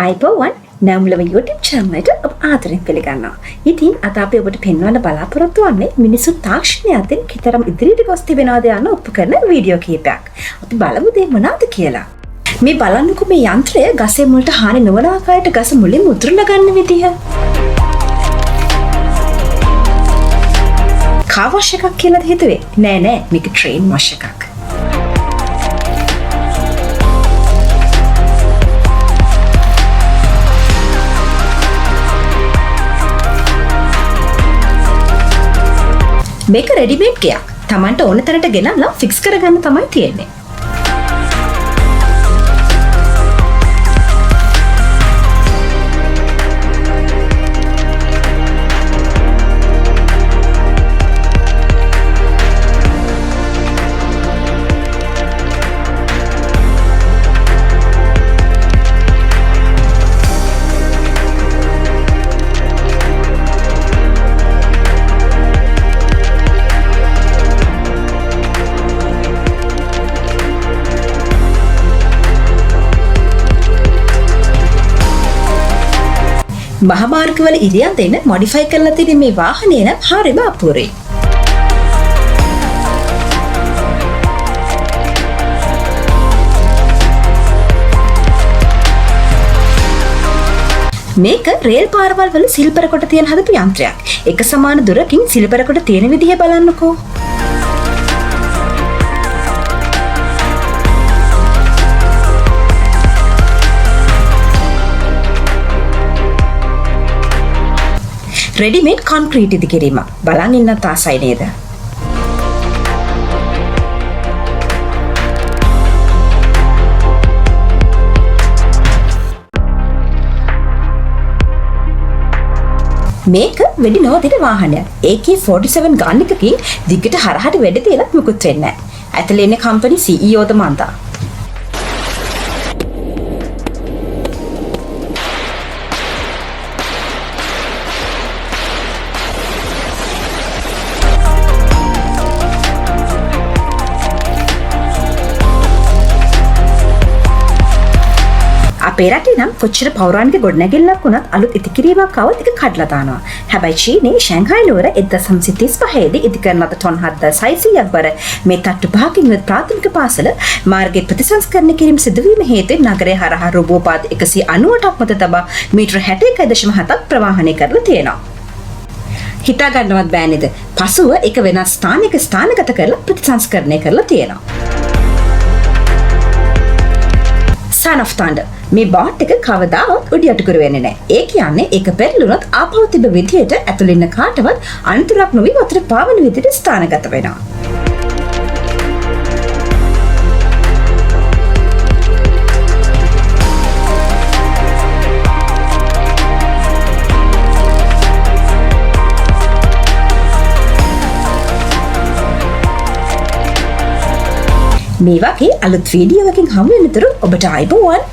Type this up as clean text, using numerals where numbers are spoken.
අයිබෝවන් නැම්ලව YouTube channel එකට ඔබ ආදරෙන් පිළිගන්නවා. ඉතින් අද අපි ඔබට පෙන්වන්න බලාපොරොත්තු වෙන්නේ මිනිසු තාක්ෂණය අතරින් කිතරම් ඉදිරියට ගොස් තිබෙනවද යන ඔප්පු කරන වීඩියෝ කීපයක්. අපි බලමු මේ මොනවද කියලා. මේ බලන්නකෝ මේ යන්ත්‍රය ගසේ මුලට හානි නොවන ආකාරයට ගස මුලින්ම උතුරලා ගන්න විදිහ. කාර් වොෂ් එකක් කියලා හිතුවේ. නෑ මේක ට්‍රේන් වොෂ් එකක්. මේක රෙඩිමේඩ් ගයක්. Tamanට ඕන තැනට ගෙනල්ලා ෆික්ස් කරගන්න තමයි තියෙන්නේ. මහමාර්ගවල ඉරියව් දෙන්න මොඩිෆයි කරලා තියෙන මේ වාහනය නම් හරිම අපූර්වයි. මේක රේල් පාරවල් වල සිල්පර කොට තියෙන හදපු යන්ත්‍රයක්. එක සමාන දුරකින් සිල්පර කොට තියෙන විදිහ බලන්නකෝ. රෙඩිමේඩ් කොන්ක්‍රීට් ඉදි කිරීම බලන් ඉන්නත් ආසයි නේද? මේක වෙඩි නොදින වාහනයක්. AK-47 ගන් එකකින් දිගට හරහට වැඩ තියලත් මුකුත් වෙන්නේ නැහැ. ඇතුලේ ඉන්නේ කම්පැනි CEO ද මන්දා. අපේ රටේ නම් කොච්චර පෞරාණික ගොඩනැගිල්ලක් වුණත් අලුත් ඉදිකිරීමක් આવත් ඒක කඩලා දානවා. හැබැයි චීනයේ ෂැන්හායි නුවර 1935 දී ඉදි කරන ලද ටොන් 7600ක් බර මේ තට්ටු පහකින් යුත් ප්‍රාථමික පාසල මාර්ගයේ ප්‍රතිසංස්කරණය කිරීම සිදුවීම හේතුවෙන් නගරය හරහා රෝබෝපාද 198ක් මත තබා මීටර 61.7ක් ප්‍රවාහනය කරලා තියෙනවා. හිතා ගන්නවත් බෑ නේද? පසුව එක වෙනස් ස්ථානයක ස්ථානගත කරලා ප්‍රතිසංස්කරණය කරලා තියෙනවා. Son of Thunder මේ බෝට් එක කවදාවත් උඩ යටකුරු වෙන්නේ නැහැ. ඒ කියන්නේ ඒක පෙරළුනොත් ආපහු තිබෙ විදියට ඇතුළේ ඉන්න කාටවත් අනතුරක් නොවි වතුර පාවන විදියට ස්ථානගත වෙනවා. මේ වගේ අලුත් වීඩියෝ එකකින් හමු වෙනතුරු ඔබට ආයිබෝවන්.